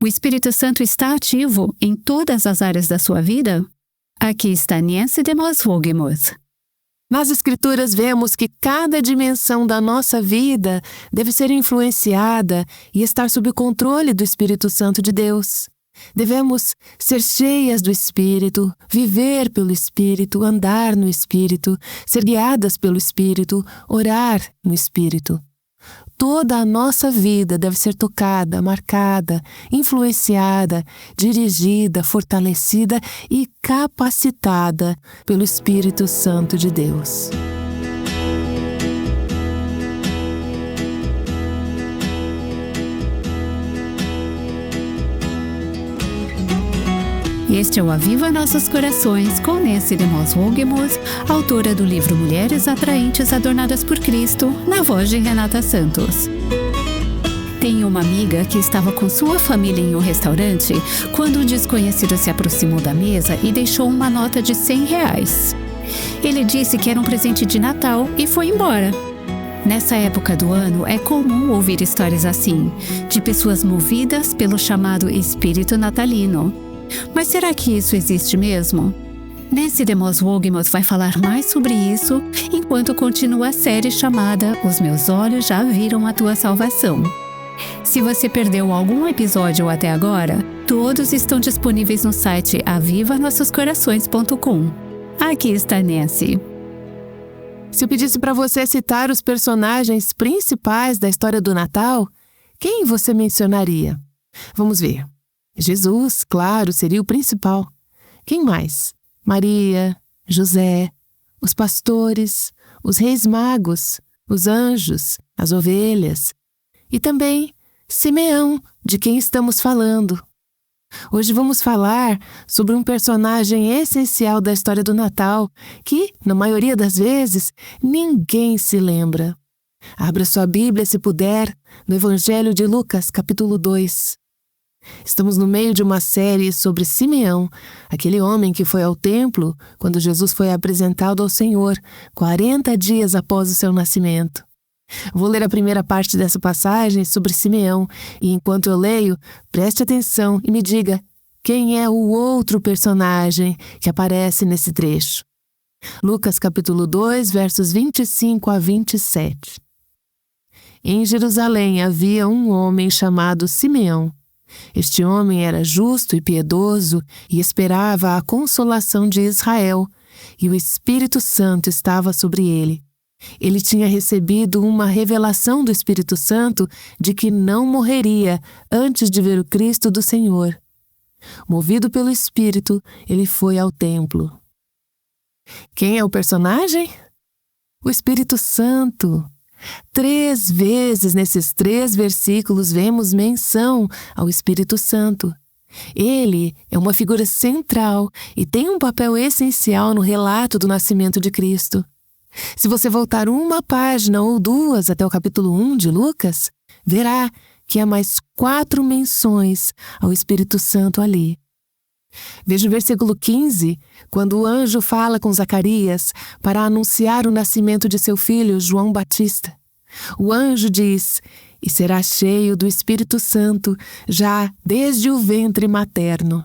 O Espírito Santo está ativo em todas as áreas da sua vida? Aqui está Nancy DeMoss Wogemuth. Nas Escrituras vemos que cada dimensão da nossa vida deve ser influenciada e estar sob o controle do Espírito Santo de Deus. Devemos ser cheias do Espírito, viver pelo Espírito, andar no Espírito, ser guiadas pelo Espírito, orar no Espírito. Toda a nossa vida deve ser tocada, marcada, influenciada, dirigida, fortalecida e capacitada pelo Espírito Santo de Deus. Este é o Aviva Nossos Corações, com Nancy DeMoss Wogemuth, autora do livro Mulheres Atraentes Adornadas por Cristo, na voz de Renata Santos. Tenho uma amiga que estava com sua família em um restaurante quando um desconhecido se aproximou da mesa e deixou uma nota de R$100. Ele disse que era um presente de Natal e foi embora. Nessa época do ano, é comum ouvir histórias assim, de pessoas movidas pelo chamado espírito natalino. Mas será que isso existe mesmo? Nancy DeMoss Wogemuth vai falar mais sobre isso enquanto continua a série chamada Os Meus Olhos Já Viram a Tua Salvação. Se você perdeu algum episódio até agora, todos estão disponíveis no site avivanossoscorações.com. Aqui está Nancy. Se eu pedisse para você citar os personagens principais da história do Natal, quem você mencionaria? Vamos ver. Jesus, claro, seria o principal. Quem mais? Maria, José, os pastores, os reis magos, os anjos, as ovelhas e também Simeão, de quem estamos falando. Hoje vamos falar sobre um personagem essencial da história do Natal que, na maioria das vezes, ninguém se lembra. Abra sua Bíblia, se puder, no Evangelho de Lucas, capítulo 2. Estamos no meio de uma série sobre Simeão, aquele homem que foi ao templo quando Jesus foi apresentado ao Senhor, 40 dias após o seu nascimento. Vou ler a primeira parte dessa passagem sobre Simeão e, enquanto eu leio, preste atenção e me diga quem é o outro personagem que aparece nesse trecho. Lucas capítulo 2, versos 25 a 27. Em Jerusalém havia um homem chamado Simeão. Este homem era justo e piedoso e esperava a consolação de Israel, e o Espírito Santo estava sobre ele. Ele tinha recebido uma revelação do Espírito Santo de que não morreria antes de ver o Cristo do Senhor. Movido pelo Espírito, ele foi ao templo. Quem é o personagem? O Espírito Santo. 3 vezes nesses 3 versículos vemos menção ao Espírito Santo. Ele é uma figura central e tem um papel essencial no relato do nascimento de Cristo. Se você voltar uma página ou 2 até o capítulo 1 de Lucas, verá que há mais 4 menções ao Espírito Santo ali. Veja o versículo 15, quando o anjo fala com Zacarias para anunciar o nascimento de seu filho, João Batista. O anjo diz, e será cheio do Espírito Santo, já desde o ventre materno.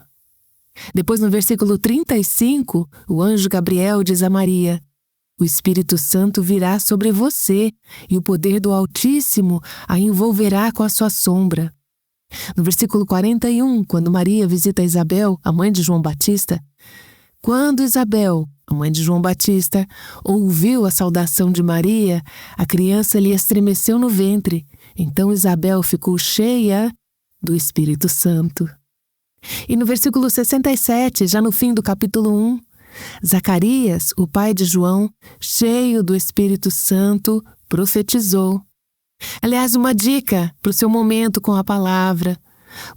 Depois, no versículo 35, o anjo Gabriel diz a Maria, o Espírito Santo virá sobre você, e o poder do Altíssimo a envolverá com a sua sombra. No versículo 41, quando Maria visita Isabel, a mãe de João Batista, quando Isabel, a mãe de João Batista, ouviu a saudação de Maria, a criança lhe estremeceu no ventre. Então Isabel ficou cheia do Espírito Santo. E no versículo 67, já no fim do capítulo 1, Zacarias, o pai de João, cheio do Espírito Santo, profetizou. Aliás, uma dica para o seu momento com a palavra.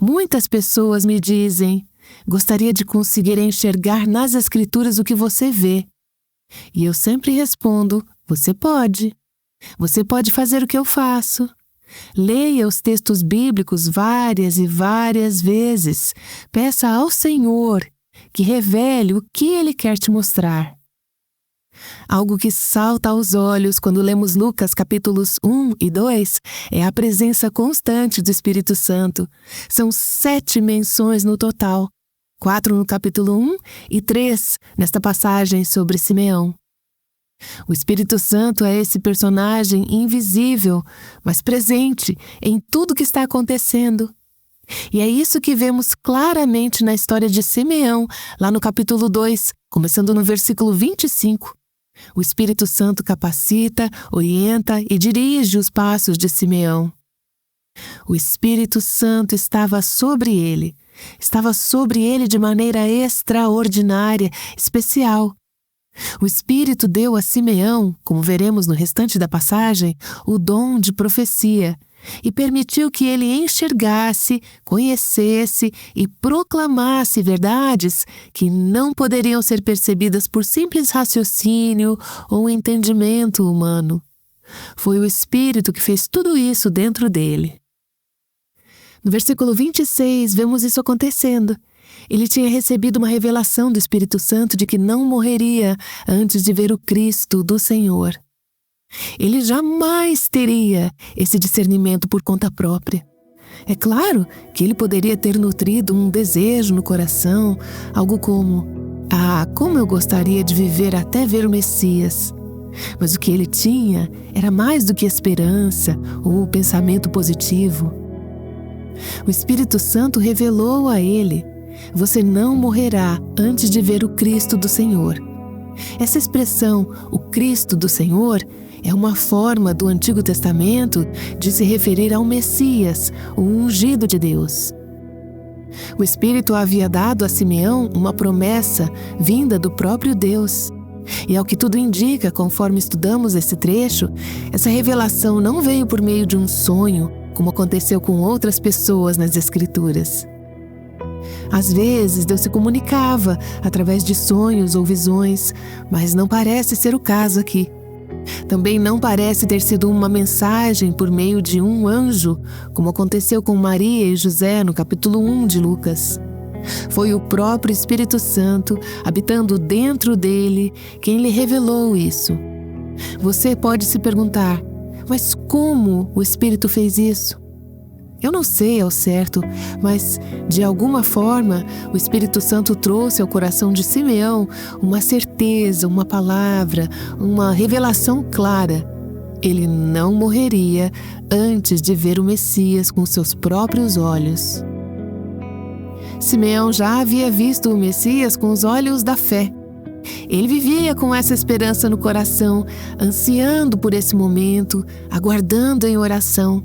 Muitas pessoas me dizem, gostaria de conseguir enxergar nas Escrituras o que você vê. E eu sempre respondo, você pode. Você pode fazer o que eu faço. Leia os textos bíblicos várias e várias vezes. Peça ao Senhor que revele o que Ele quer te mostrar. Algo que salta aos olhos quando lemos Lucas capítulos 1 e 2 é a presença constante do Espírito Santo. São 7 menções no total, 4 no capítulo 1 e 3 nesta passagem sobre Simeão. O Espírito Santo é esse personagem invisível, mas presente em tudo que está acontecendo. E é isso que vemos claramente na história de Simeão, lá no capítulo 2, começando no versículo 25. O Espírito Santo capacita, orienta e dirige os passos de Simeão. O Espírito Santo estava sobre ele de maneira extraordinária, especial. O Espírito deu a Simeão, como veremos no restante da passagem, o dom de profecia e permitiu que ele enxergasse, conhecesse e proclamasse verdades que não poderiam ser percebidas por simples raciocínio ou entendimento humano. Foi o Espírito que fez tudo isso dentro dele. No versículo 26, vemos isso acontecendo. Ele tinha recebido uma revelação do Espírito Santo de que não morreria antes de ver o Cristo do Senhor. Ele jamais teria esse discernimento por conta própria. É claro que ele poderia ter nutrido um desejo no coração, algo como: como eu gostaria de viver até ver o Messias. Mas o que ele tinha era mais do que esperança ou pensamento positivo. O Espírito Santo revelou a ele: você não morrerá antes de ver o Cristo do Senhor. Essa expressão, o Cristo do Senhor, é uma forma do Antigo Testamento de se referir ao Messias, o ungido de Deus. O Espírito havia dado a Simeão uma promessa vinda do próprio Deus. E ao que tudo indica, conforme estudamos esse trecho, essa revelação não veio por meio de um sonho, como aconteceu com outras pessoas nas Escrituras. Às vezes, Deus se comunicava através de sonhos ou visões, mas não parece ser o caso aqui. Também não parece ter sido uma mensagem por meio de um anjo, como aconteceu com Maria e José no capítulo 1 de Lucas. Foi o próprio Espírito Santo, habitando dentro dele, quem lhe revelou isso. Você pode se perguntar: mas como o Espírito fez isso? Eu não sei ao certo, mas, de alguma forma, o Espírito Santo trouxe ao coração de Simeão uma certeza, uma palavra, uma revelação clara. Ele não morreria antes de ver o Messias com seus próprios olhos. Simeão já havia visto o Messias com os olhos da fé. Ele vivia com essa esperança no coração, ansiando por esse momento, aguardando em oração.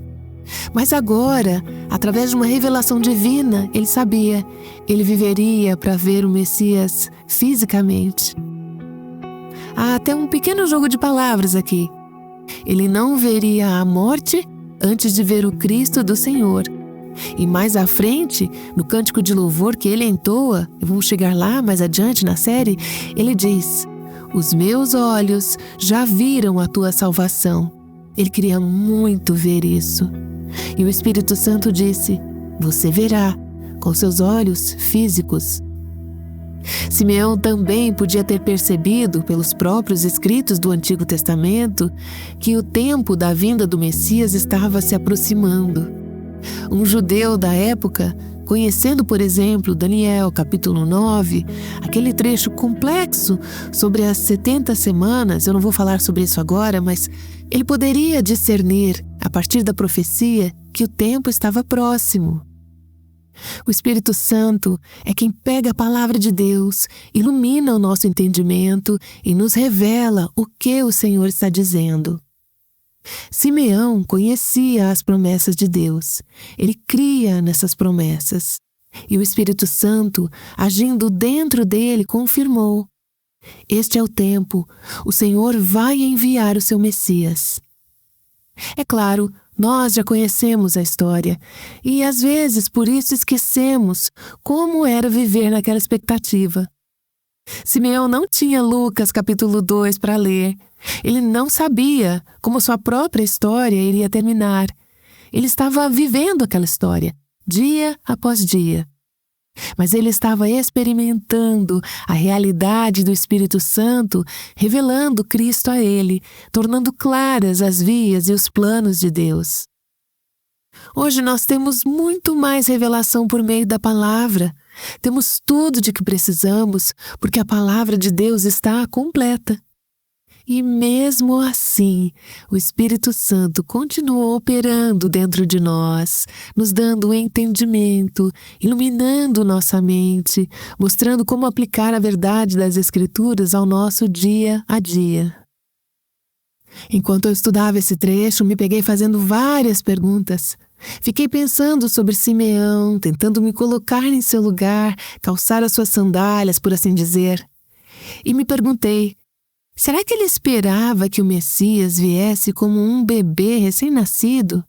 Mas agora, através de uma revelação divina, ele sabia, ele viveria para ver o Messias fisicamente. Há até um pequeno jogo de palavras aqui. Ele não veria a morte antes de ver o Cristo do Senhor. E mais à frente, no cântico de louvor que ele entoa, vamos chegar lá mais adiante na série, ele diz: os meus olhos já viram a tua salvação. Ele queria muito ver isso. E o Espírito Santo disse: você verá, com seus olhos físicos. Simeão também podia ter percebido, pelos próprios escritos do Antigo Testamento, que o tempo da vinda do Messias estava se aproximando. Um judeu da época, conhecendo, por exemplo, Daniel, capítulo 9, aquele trecho complexo sobre as 70 semanas, eu não vou falar sobre isso agora, mas ele poderia discernir, a partir da profecia, que o tempo estava próximo. O Espírito Santo é quem pega a palavra de Deus, ilumina o nosso entendimento e nos revela o que o Senhor está dizendo. Simeão conhecia as promessas de Deus. Ele cria nessas promessas. E o Espírito Santo, agindo dentro dele, confirmou: este é o tempo, o Senhor vai enviar o seu Messias. É claro, nós já conhecemos a história e às vezes por isso esquecemos como era viver naquela expectativa. Simeão não tinha Lucas capítulo 2 para ler. Ele não sabia como sua própria história iria terminar. Ele estava vivendo aquela história, dia após dia. Mas ele estava experimentando a realidade do Espírito Santo, revelando Cristo a ele, tornando claras as vias e os planos de Deus. Hoje nós temos muito mais revelação por meio da palavra. Temos tudo de que precisamos, porque a palavra de Deus está completa. E mesmo assim, o Espírito Santo continuou operando dentro de nós, nos dando o entendimento, iluminando nossa mente, mostrando como aplicar a verdade das Escrituras ao nosso dia a dia. Enquanto eu estudava esse trecho, me peguei fazendo várias perguntas. Fiquei pensando sobre Simeão, tentando me colocar em seu lugar, calçar as suas sandálias, por assim dizer. E me perguntei, será que ele esperava que o Messias viesse como um bebê recém-nascido?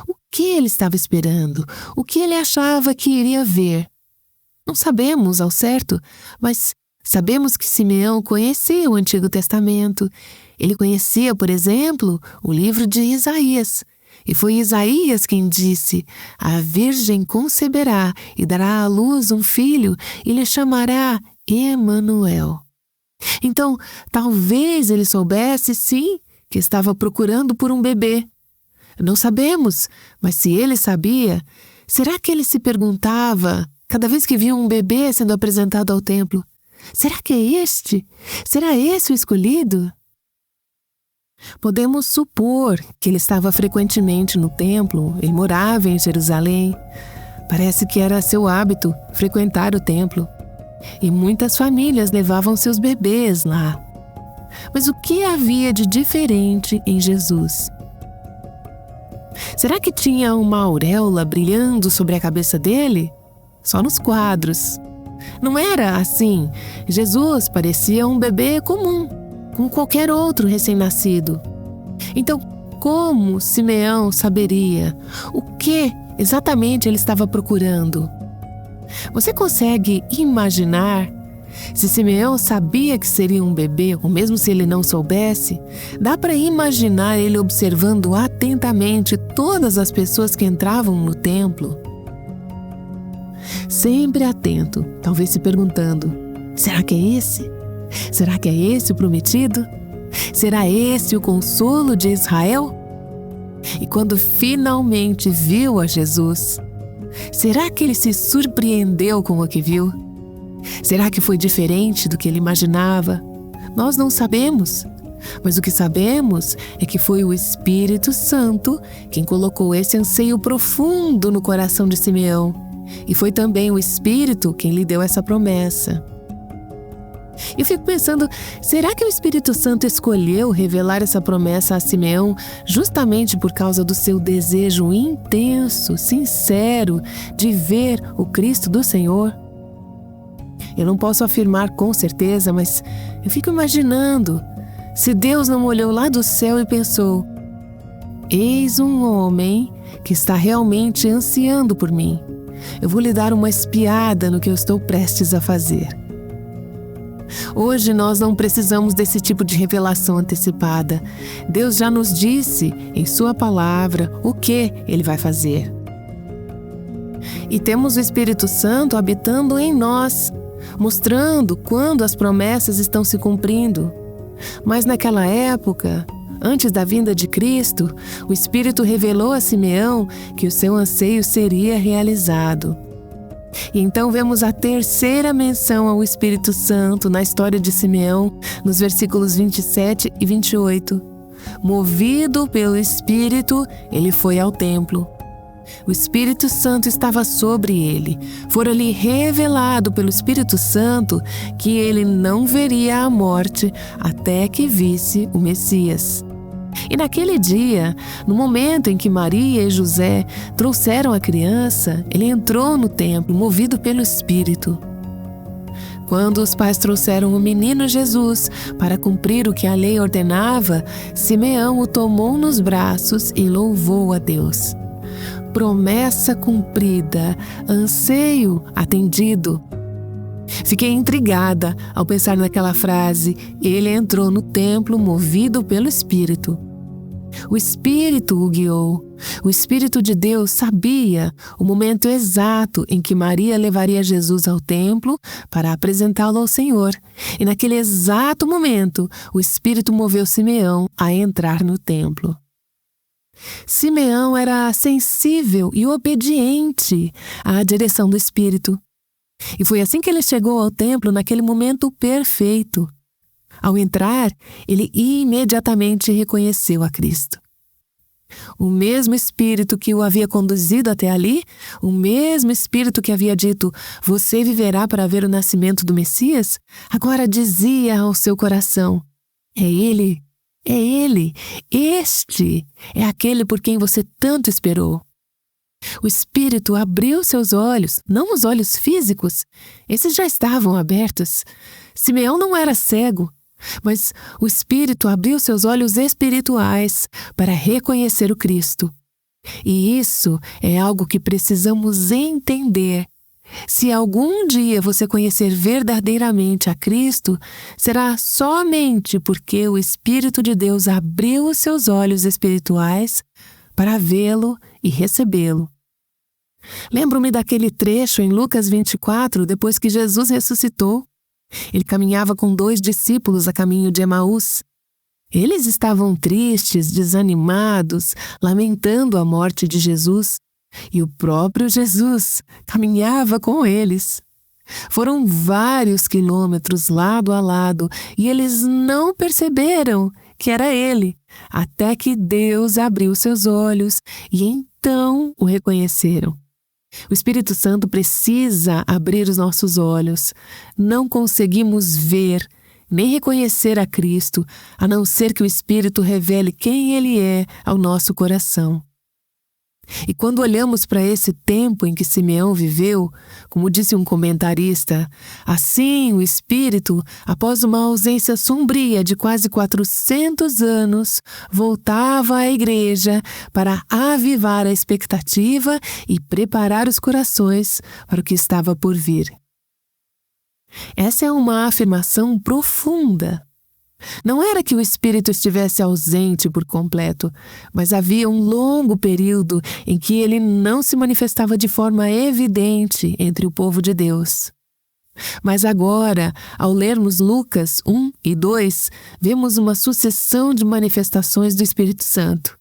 O que ele estava esperando? O que ele achava que iria ver? Não sabemos ao certo, mas sabemos que Simeão conhecia o Antigo Testamento. Ele conhecia, por exemplo, o livro de Isaías. E foi Isaías quem disse: a Virgem conceberá e dará à luz um filho e lhe chamará Emanuel. Então, talvez ele soubesse, sim, que estava procurando por um bebê. Não sabemos, mas se ele sabia, será que ele se perguntava, cada vez que via um bebê sendo apresentado ao templo, será que é este? Será esse o escolhido? Podemos supor que ele estava frequentemente no templo, ele morava em Jerusalém. Parece que era seu hábito frequentar o templo. E muitas famílias levavam seus bebês lá. Mas o que havia de diferente em Jesus? Será que tinha uma auréola brilhando sobre a cabeça dele? Só nos quadros. Não era assim. Jesus parecia um bebê comum, como qualquer outro recém-nascido. Então, como Simeão saberia o que exatamente ele estava procurando? Você consegue imaginar? Se Simeão sabia que seria um bebê, ou mesmo se ele não soubesse, dá para imaginar ele observando atentamente todas as pessoas que entravam no templo. Sempre atento, talvez se perguntando: será que é esse? Será que é esse o prometido? Será esse o consolo de Israel? E quando finalmente viu a Jesus, será que ele se surpreendeu com o que viu? Será que foi diferente do que ele imaginava? Nós não sabemos. Mas o que sabemos é que foi o Espírito Santo quem colocou esse anseio profundo no coração de Simeão. E foi também o Espírito quem lhe deu essa promessa. Eu fico pensando, será que o Espírito Santo escolheu revelar essa promessa a Simeão justamente por causa do seu desejo intenso, sincero, de ver o Cristo do Senhor? Eu não posso afirmar com certeza, mas eu fico imaginando, se Deus não olhou lá do céu e pensou: eis um homem que está realmente ansiando por mim. Eu vou lhe dar uma espiada no que eu estou prestes a fazer. Hoje nós não precisamos desse tipo de revelação antecipada. Deus já nos disse em Sua palavra o que Ele vai fazer. E temos o Espírito Santo habitando em nós, mostrando quando as promessas estão se cumprindo. Mas naquela época, antes da vinda de Cristo, o Espírito revelou a Simeão que o seu anseio seria realizado. E então vemos a terceira menção ao Espírito Santo na história de Simeão, nos versículos 27 e 28. Movido pelo Espírito, ele foi ao templo. O Espírito Santo estava sobre ele. Fora-lhe revelado pelo Espírito Santo que ele não veria a morte até que visse o Messias. E naquele dia, no momento em que Maria e José trouxeram a criança, ele entrou no templo, movido pelo Espírito. Quando os pais trouxeram o menino Jesus para cumprir o que a lei ordenava, Simeão o tomou nos braços e louvou a Deus. Promessa cumprida, anseio atendido. Fiquei intrigada ao pensar naquela frase: ele entrou no templo movido pelo Espírito. O Espírito o guiou. O Espírito de Deus sabia o momento exato em que Maria levaria Jesus ao templo para apresentá-lo ao Senhor. E naquele exato momento, o Espírito moveu Simeão a entrar no templo. Simeão era sensível e obediente à direção do Espírito. E foi assim que ele chegou ao templo naquele momento perfeito. Ao entrar, ele imediatamente reconheceu a Cristo. O mesmo Espírito que o havia conduzido até ali, o mesmo Espírito que havia dito, você viverá para ver o nascimento do Messias, agora dizia ao seu coração, é Ele, este é aquele por quem você tanto esperou. O Espírito abriu seus olhos, não os olhos físicos, esses já estavam abertos. Simeão não era cego, mas o Espírito abriu seus olhos espirituais para reconhecer o Cristo. E isso é algo que precisamos entender. Se algum dia você conhecer verdadeiramente a Cristo, será somente porque o Espírito de Deus abriu os seus olhos espirituais para vê-lo e recebê-lo. Lembro-me daquele trecho em Lucas 24, depois que Jesus ressuscitou. Ele caminhava com 2 discípulos a caminho de Emaús. Eles estavam tristes, desanimados, lamentando a morte de Jesus. E o próprio Jesus caminhava com eles. Foram vários quilômetros lado a lado e eles não perceberam que era ele, até que Deus abriu seus olhos e então o reconheceram. O Espírito Santo precisa abrir os nossos olhos. Não conseguimos ver nem reconhecer a Cristo, a não ser que o Espírito revele quem Ele é ao nosso coração. E quando olhamos para esse tempo em que Simeão viveu, como disse um comentarista, assim o Espírito, após uma ausência sombria de quase 400 anos, voltava à igreja para avivar a expectativa e preparar os corações para o que estava por vir. Essa é uma afirmação profunda. Não era que o Espírito estivesse ausente por completo, mas havia um longo período em que ele não se manifestava de forma evidente entre o povo de Deus. Mas agora, ao lermos Lucas 1 e 2, vemos uma sucessão de manifestações do Espírito Santo.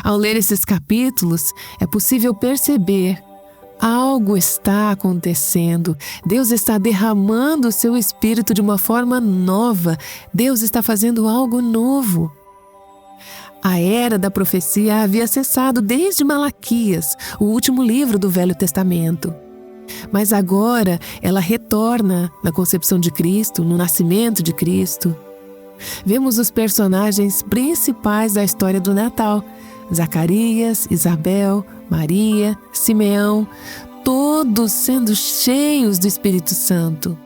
Ao ler esses capítulos, é possível perceber algo está acontecendo. Deus está derramando o seu Espírito de uma forma nova. Deus está fazendo algo novo. A era da profecia havia cessado desde Malaquias, o último livro do Velho Testamento. Mas agora ela retorna na concepção de Cristo, no nascimento de Cristo. Vemos os personagens principais da história do Natal: Zacarias, Isabel, Maria, Simeão, todos sendo cheios do Espírito Santo.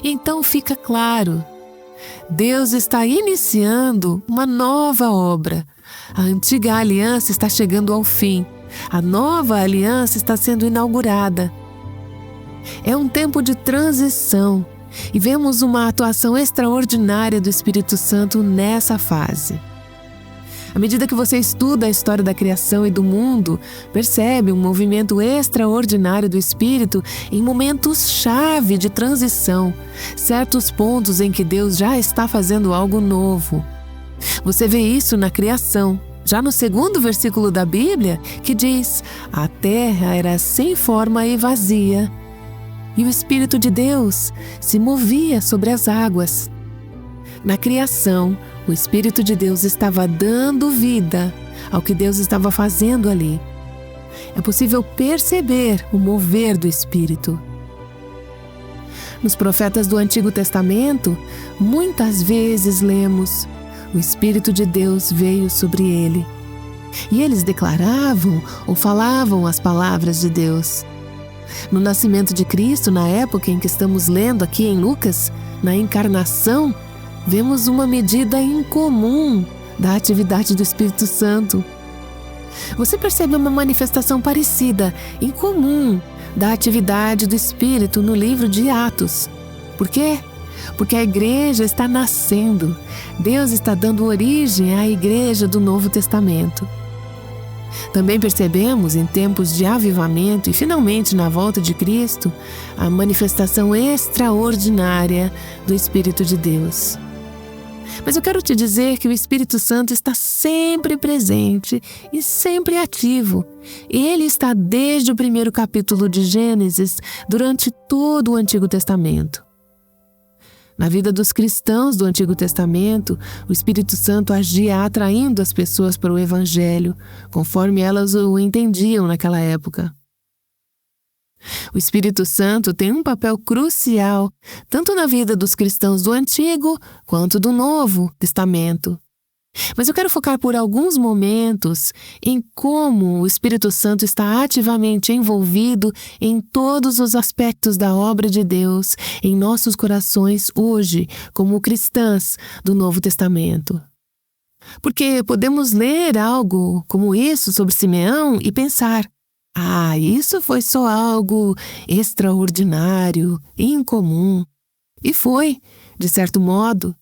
Então fica claro, Deus está iniciando uma nova obra. A antiga aliança está chegando ao fim. A nova aliança está sendo inaugurada. É um tempo de transição e vemos uma atuação extraordinária do Espírito Santo nessa fase. À medida que você estuda a história da criação e do mundo, percebe um movimento extraordinário do Espírito em momentos-chave de transição, certos pontos em que Deus já está fazendo algo novo. Você vê isso na criação, já no 2º versículo da Bíblia, que diz: a terra era sem forma e vazia, e o Espírito de Deus se movia sobre as águas. Na criação, o Espírito de Deus estava dando vida ao que Deus estava fazendo ali. É possível perceber o mover do Espírito. Nos profetas do Antigo Testamento, muitas vezes lemos: o Espírito de Deus veio sobre ele. E eles declaravam ou falavam as palavras de Deus. No nascimento de Cristo, na época em que estamos lendo aqui em Lucas, na encarnação, vemos uma medida incomum da atividade do Espírito Santo. Você percebe uma manifestação parecida, incomum, da atividade do Espírito no livro de Atos. Por quê? porque a igreja está nascendo. Deus está dando origem à igreja do Novo Testamento. Também percebemos, em tempos de avivamento e finalmente na volta de Cristo, a manifestação extraordinária do Espírito de Deus. Mas eu quero te dizer que o Espírito Santo está sempre presente e sempre ativo. Ele está desde o primeiro capítulo de Gênesis, durante todo o Antigo Testamento. Na vida dos cristãos do Antigo Testamento, o Espírito Santo agia atraindo as pessoas para o Evangelho, conforme elas o entendiam naquela época. O Espírito Santo tem um papel crucial, tanto na vida dos cristãos do Antigo quanto do Novo Testamento. Mas eu quero focar por alguns momentos em como o Espírito Santo está ativamente envolvido em todos os aspectos da obra de Deus em nossos corações hoje, como cristãs do Novo Testamento. Porque podemos ler algo como isso sobre Simeão e pensar: isso foi só algo extraordinário, incomum. E foi, de certo modo.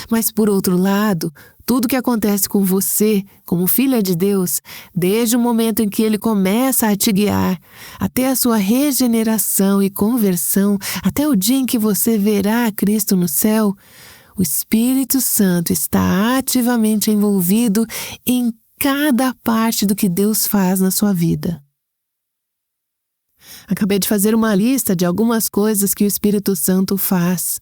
Mas, por outro lado, tudo que acontece com você, como filha de Deus, desde o momento em que Ele começa a te guiar, até a sua regeneração e conversão, até o dia em que você verá Cristo no céu, o Espírito Santo está ativamente envolvido em cada parte do que Deus faz na sua vida. Acabei de fazer uma lista de algumas coisas que o Espírito Santo faz.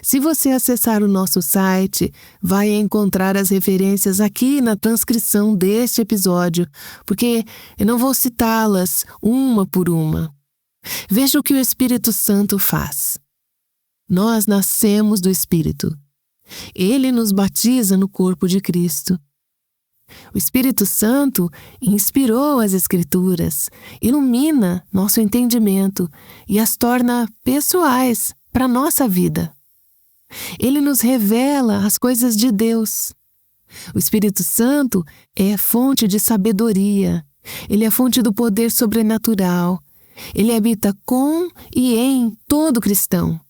Se você acessar o nosso site, vai encontrar as referências aqui na transcrição deste episódio, porque eu não vou citá-las uma por uma. Veja o que o Espírito Santo faz. Nós nascemos do Espírito. Ele nos batiza no corpo de Cristo. O Espírito Santo inspirou as Escrituras, ilumina nosso entendimento e as torna pessoais para a nossa vida. Ele nos revela as coisas de Deus. O Espírito Santo é fonte de sabedoria, ele é fonte do poder sobrenatural, ele habita com e em todo cristão.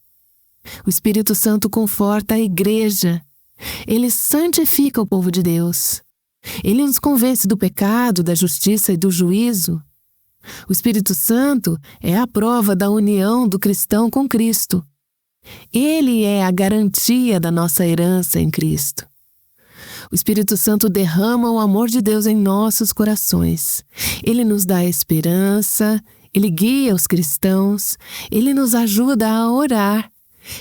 O Espírito Santo conforta a igreja, ele santifica o povo de Deus. Ele nos convence do pecado, da justiça e do juízo. O Espírito Santo é a prova da união do cristão com Cristo. Ele é a garantia da nossa herança em Cristo. O Espírito Santo derrama o amor de Deus em nossos corações. Ele nos dá esperança, ele guia os cristãos, ele nos ajuda a orar,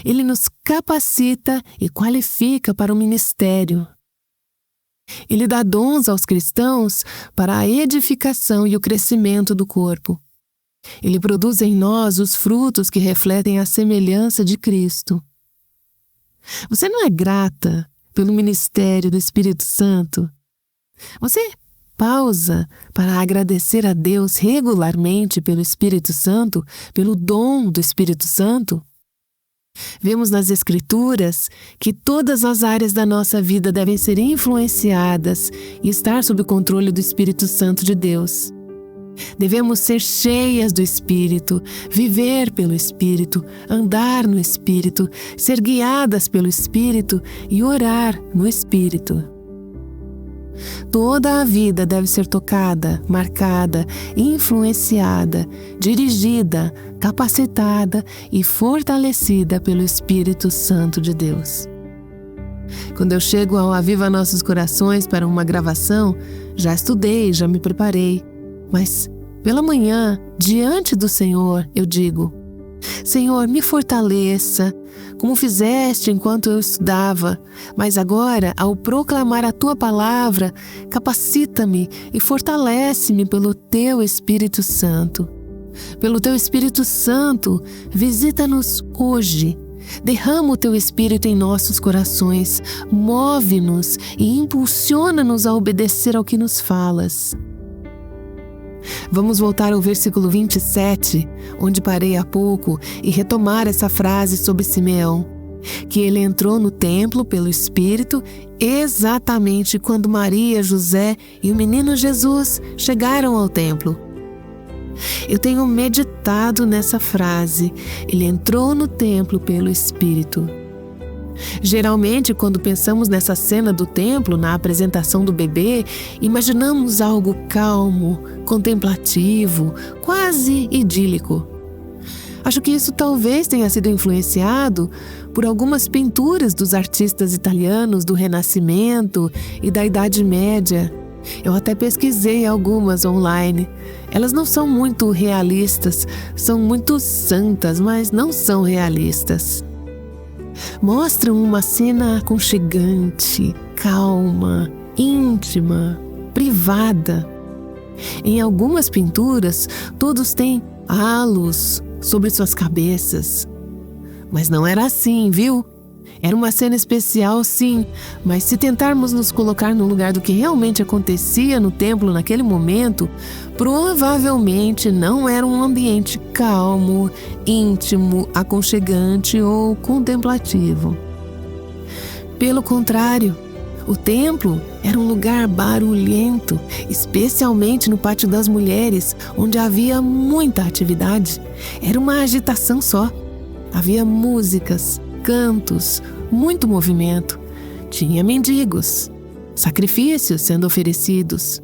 ele nos capacita e qualifica para o ministério. Ele dá dons aos cristãos para a edificação e o crescimento do corpo. Ele produz em nós os frutos que refletem a semelhança de Cristo. Você não é grata pelo ministério do Espírito Santo? Você pausa para agradecer a Deus regularmente pelo Espírito Santo, pelo dom do Espírito Santo? Vemos nas Escrituras que todas as áreas da nossa vida devem ser influenciadas e estar sob o controle do Espírito Santo de Deus. Devemos ser cheias do Espírito, viver pelo Espírito, andar no Espírito, ser guiadas pelo Espírito e orar no Espírito. Toda a vida deve ser tocada, marcada, influenciada, dirigida, capacitada e fortalecida pelo Espírito Santo de Deus. Quando eu chego ao Aviva Nossos Corações para uma gravação, já estudei, já me preparei. Mas, pela manhã, diante do Senhor, eu digo: Senhor, me fortaleça, como fizeste enquanto eu estudava, mas agora, ao proclamar a Tua palavra, capacita-me e fortalece-me pelo Teu Espírito Santo. Pelo Teu Espírito Santo, visita-nos hoje. Derrama o Teu Espírito em nossos corações, move-nos e impulsiona-nos a obedecer ao que nos falas. Vamos voltar ao versículo 27, onde parei há pouco, e retomar essa frase sobre Simeão, que ele entrou no templo pelo Espírito exatamente quando Maria, José e o menino Jesus chegaram ao templo. Eu tenho meditado nessa frase, ele entrou no templo pelo Espírito. Geralmente, quando pensamos nessa cena do templo, na apresentação do bebê, imaginamos algo calmo, contemplativo, quase idílico. Acho que isso talvez tenha sido influenciado por algumas pinturas dos artistas italianos do Renascimento e da Idade Média. Eu até pesquisei algumas online. Elas não são muito realistas, são muito santas, mas não são realistas. Mostram uma cena aconchegante, calma, íntima, privada. Em algumas pinturas, todos têm halos sobre suas cabeças. Mas não era assim, viu? Era uma cena especial, sim, mas se tentarmos nos colocar no lugar do que realmente acontecia no templo naquele momento, provavelmente não era um ambiente calmo, íntimo, aconchegante ou contemplativo. Pelo contrário, o templo era um lugar barulhento, especialmente no Pátio das Mulheres, onde havia muita atividade. Era uma agitação só. Havia músicas, cantos, muito movimento. Tinha mendigos, sacrifícios sendo oferecidos,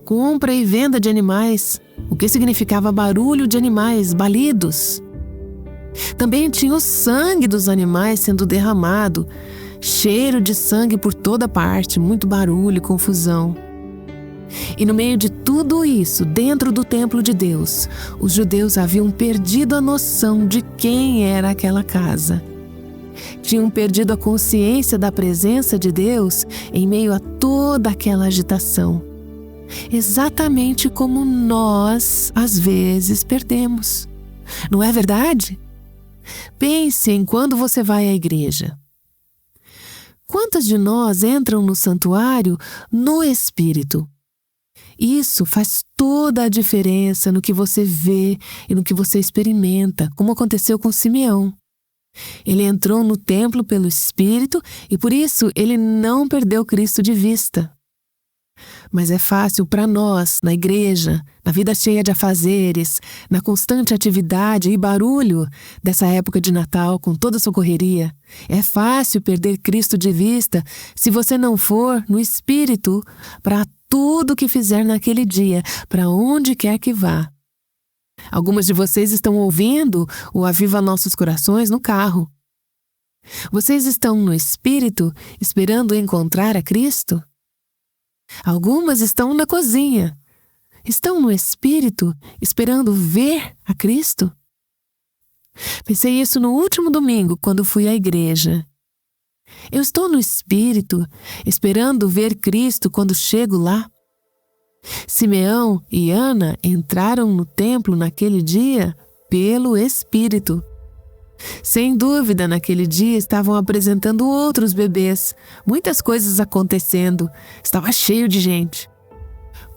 compra e venda de animais, o que significava barulho de animais balidos. Também tinha o sangue dos animais sendo derramado, cheiro de sangue por toda parte, muito barulho e confusão. E no meio de tudo isso, dentro do templo de Deus, os judeus haviam perdido a noção de quem era aquela casa. Tinham perdido a consciência da presença de Deus em meio a toda aquela agitação. Exatamente como nós, às vezes, perdemos. Não é verdade? Pense em quando você vai à igreja. Quantas de nós entram no santuário no Espírito? Isso faz toda a diferença no que você vê e no que você experimenta, como aconteceu com Simeão. Ele entrou no templo pelo Espírito e por isso ele não perdeu Cristo de vista. Mas é fácil para nós, na igreja, na vida cheia de afazeres, na constante atividade e barulho dessa época de Natal com toda a sua correria, é fácil perder Cristo de vista se você não for no Espírito para tudo que fizer naquele dia, para onde quer que vá. Algumas de vocês estão ouvindo o Aviva Nossos Corações no carro. Vocês estão no Espírito esperando encontrar a Cristo? Algumas estão na cozinha. Estão no Espírito esperando ver a Cristo? Pensei isso no último domingo, quando fui à igreja. Eu estou no Espírito esperando ver Cristo quando chego lá? Simeão e Ana entraram no templo naquele dia pelo Espírito. Sem dúvida, naquele dia estavam apresentando outros bebês, muitas coisas acontecendo, estava cheio de gente.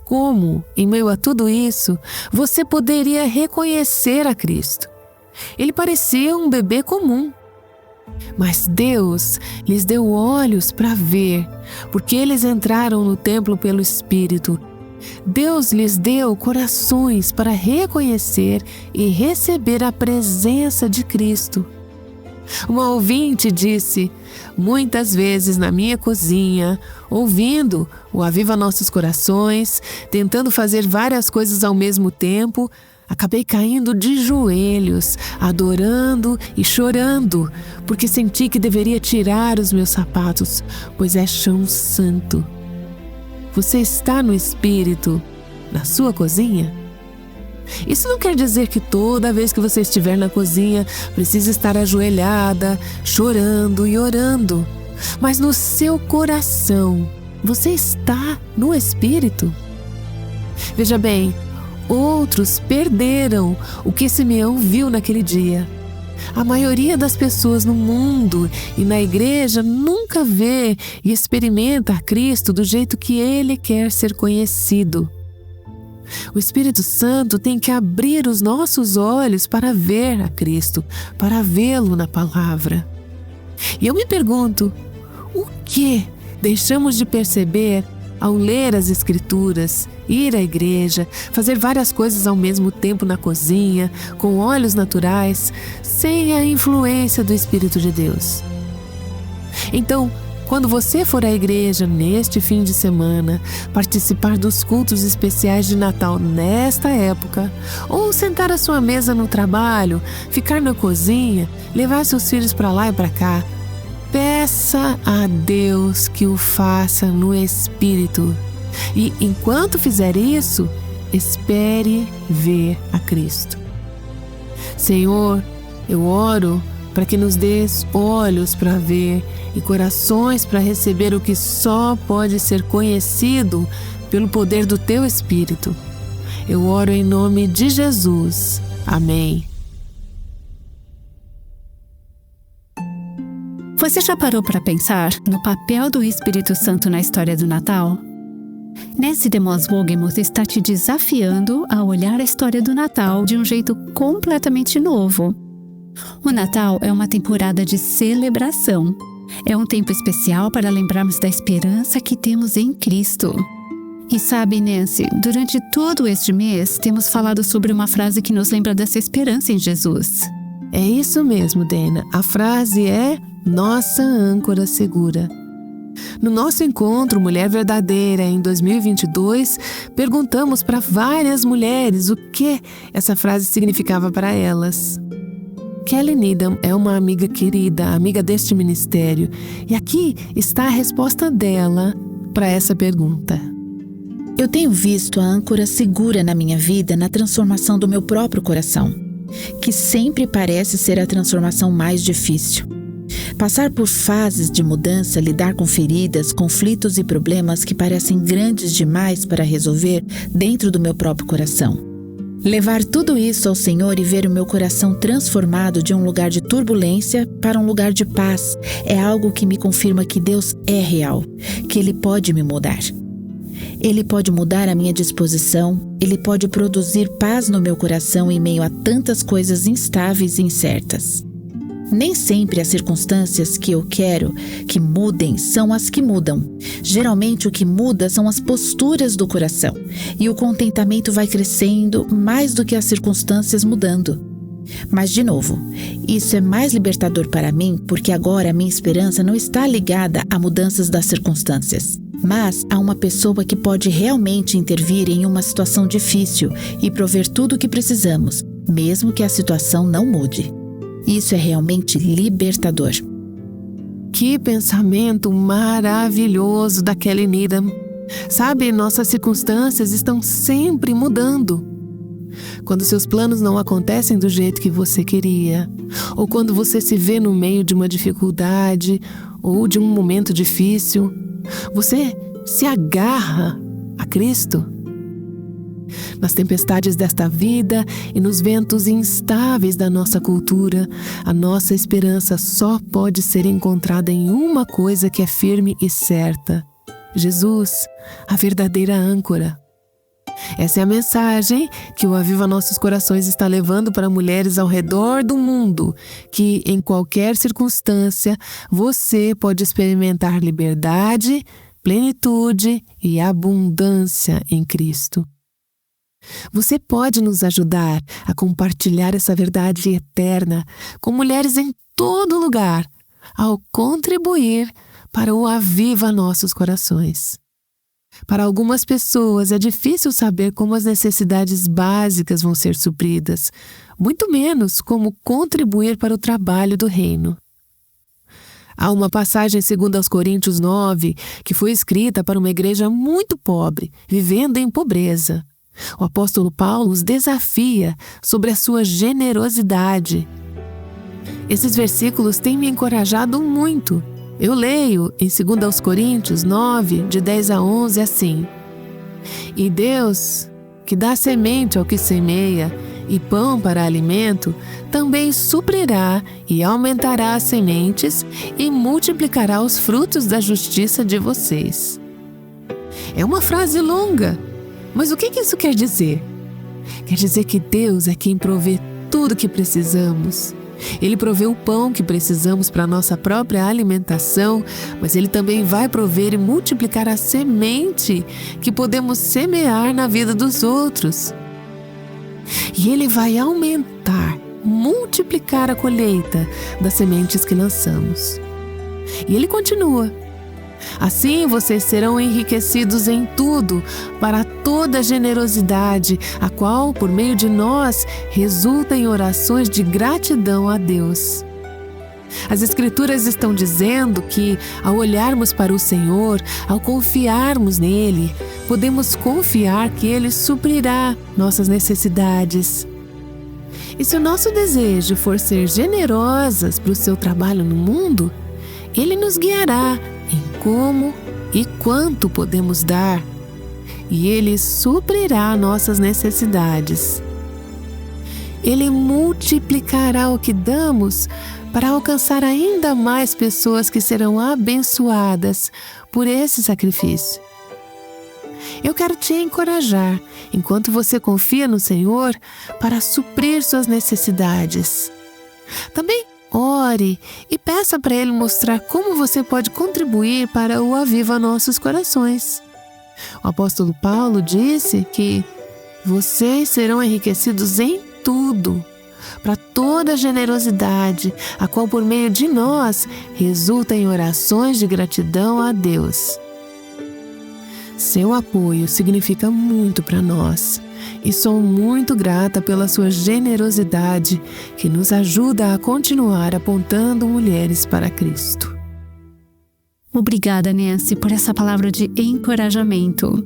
Como, em meio a tudo isso, você poderia reconhecer a Cristo? Ele parecia um bebê comum. Mas Deus lhes deu olhos para ver, porque eles entraram no templo pelo Espírito. Deus lhes deu corações para reconhecer e receber a presença de Cristo. Uma ouvinte disse: muitas vezes na minha cozinha, ouvindo o Aviva Nossos Corações, tentando fazer várias coisas ao mesmo tempo, acabei caindo de joelhos, adorando e chorando, porque senti que deveria tirar os meus sapatos, pois é chão santo. Você está no Espírito, na sua cozinha? Isso não quer dizer que toda vez que você estiver na cozinha precisa estar ajoelhada, chorando e orando. Mas no seu coração, você está no Espírito? Veja bem, outros perderam o que Simeão viu naquele dia. A maioria das pessoas no mundo e na igreja nunca vê e experimenta a Cristo do jeito que Ele quer ser conhecido. O Espírito Santo tem que abrir os nossos olhos para ver a Cristo, para vê-lo na palavra. E eu me pergunto, o que deixamos de perceber ao ler as Escrituras, ir à igreja, fazer várias coisas ao mesmo tempo na cozinha, com olhos naturais, sem a influência do Espírito de Deus? Então, quando você for à igreja neste fim de semana, participar dos cultos especiais de Natal nesta época, ou sentar à sua mesa no trabalho, ficar na cozinha, levar seus filhos para lá e para cá, peça a Deus que o faça no Espírito. E enquanto fizer isso, espere ver a Cristo. Senhor, eu oro para que nos dês olhos para ver e corações para receber o que só pode ser conhecido pelo poder do Teu Espírito. Eu oro em nome de Jesus. Amém. Você já parou para pensar no papel do Espírito Santo na história do Natal? Nessie DeMoss Wogemuth está te desafiando a olhar a história do Natal de um jeito completamente novo. O Natal é uma temporada de celebração. É um tempo especial para lembrarmos da esperança que temos em Cristo. E sabe, Nancy, durante todo este mês temos falado sobre uma frase que nos lembra dessa esperança em Jesus. É isso mesmo, Dana. A frase é nossa âncora segura. No nosso encontro Mulher Verdadeira em 2022, perguntamos para várias mulheres o que essa frase significava para elas. Kelly Needham é uma amiga querida, amiga deste ministério, e aqui está a resposta dela para essa pergunta. Eu tenho visto a âncora segura na minha vida na transformação do meu próprio coração, que sempre parece ser a transformação mais difícil. Passar por fases de mudança, lidar com feridas, conflitos e problemas que parecem grandes demais para resolver dentro do meu próprio coração. Levar tudo isso ao Senhor e ver o meu coração transformado de um lugar de turbulência para um lugar de paz é algo que me confirma que Deus é real, que Ele pode me mudar. Ele pode mudar a minha disposição, Ele pode produzir paz no meu coração em meio a tantas coisas instáveis e incertas. Nem sempre as circunstâncias que eu quero que mudem são as que mudam. Geralmente o que muda são as posturas do coração, e o contentamento vai crescendo mais do que as circunstâncias mudando. Mas, de novo, isso é mais libertador para mim porque agora a minha esperança não está ligada a mudanças das circunstâncias, mas a uma pessoa que pode realmente intervir em uma situação difícil e prover tudo o que precisamos, mesmo que a situação não mude. Isso é realmente libertador. Que pensamento maravilhoso da Kelly Needham. Sabe, nossas circunstâncias estão sempre mudando. Quando seus planos não acontecem do jeito que você queria, ou quando você se vê no meio de uma dificuldade ou de um momento difícil, você se agarra a Cristo. Nas tempestades desta vida e nos ventos instáveis da nossa cultura, a nossa esperança só pode ser encontrada em uma coisa que é firme e certa: Jesus, a verdadeira âncora. Essa é a mensagem que o Aviva Nossos Corações está levando para mulheres ao redor do mundo, que em qualquer circunstância você pode experimentar liberdade, plenitude e abundância em Cristo. Você pode nos ajudar a compartilhar essa verdade eterna com mulheres em todo lugar, ao contribuir para o Aviva Nossos Corações. Para algumas pessoas é difícil saber como as necessidades básicas vão ser supridas, muito menos como contribuir para o trabalho do reino. Há uma passagem segundo aos Coríntios 9 que foi escrita para uma igreja muito pobre, vivendo em pobreza. O apóstolo Paulo os desafia sobre a sua generosidade. Esses versículos têm me encorajado muito. Eu leio em 2 Coríntios 9, de 10 a 11, assim: E Deus, que dá semente ao que semeia e pão para alimento, também suprirá e aumentará as sementes e multiplicará os frutos da justiça de vocês. É uma frase longa. Mas o que isso quer dizer? Quer dizer que Deus é quem provê tudo o que precisamos. Ele provê o pão que precisamos para a nossa própria alimentação, mas Ele também vai prover e multiplicar a semente que podemos semear na vida dos outros. E Ele vai aumentar, multiplicar a colheita das sementes que lançamos. E ele continua: assim vocês serão enriquecidos em tudo, para toda generosidade, a qual, por meio de nós, resulta em orações de gratidão a Deus. As Escrituras estão dizendo que, ao olharmos para o Senhor, ao confiarmos nele, podemos confiar que Ele suprirá nossas necessidades. E se o nosso desejo for ser generosas para o seu trabalho no mundo, Ele nos guiará em como e quanto podemos dar, e Ele suprirá nossas necessidades. Ele multiplicará o que damos para alcançar ainda mais pessoas que serão abençoadas por esse sacrifício. Eu quero te encorajar, enquanto você confia no Senhor, para suprir suas necessidades. Também ore e peça para Ele mostrar como você pode contribuir para o Aviva Nossos Corações. O apóstolo Paulo disse que vocês serão enriquecidos em tudo, para toda generosidade, a qual por meio de nós resulta em orações de gratidão a Deus. Seu apoio significa muito para nós e sou muito grata pela sua generosidade que nos ajuda a continuar apontando mulheres para Cristo. Obrigada, Nancy, por essa palavra de encorajamento.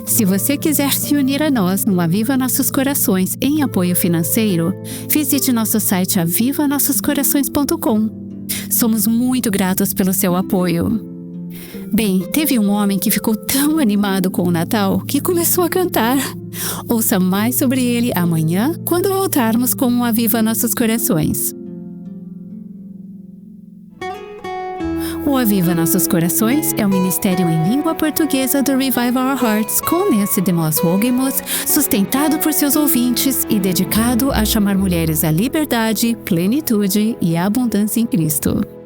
Se você quiser se unir a nós no Aviva Nossos Corações em apoio financeiro, visite nosso site avivanossoscorações.com. Somos muito gratos pelo seu apoio. Bem, teve um homem que ficou tão animado com o Natal que começou a cantar. Ouça mais sobre ele amanhã, quando voltarmos com o Aviva Nossos Corações. O Aviva Nossos Corações é o ministério em língua portuguesa do Revive Our Hearts com Nancy DeMoss Wogemuth, sustentado por seus ouvintes e dedicado a chamar mulheres à liberdade, plenitude e abundância em Cristo.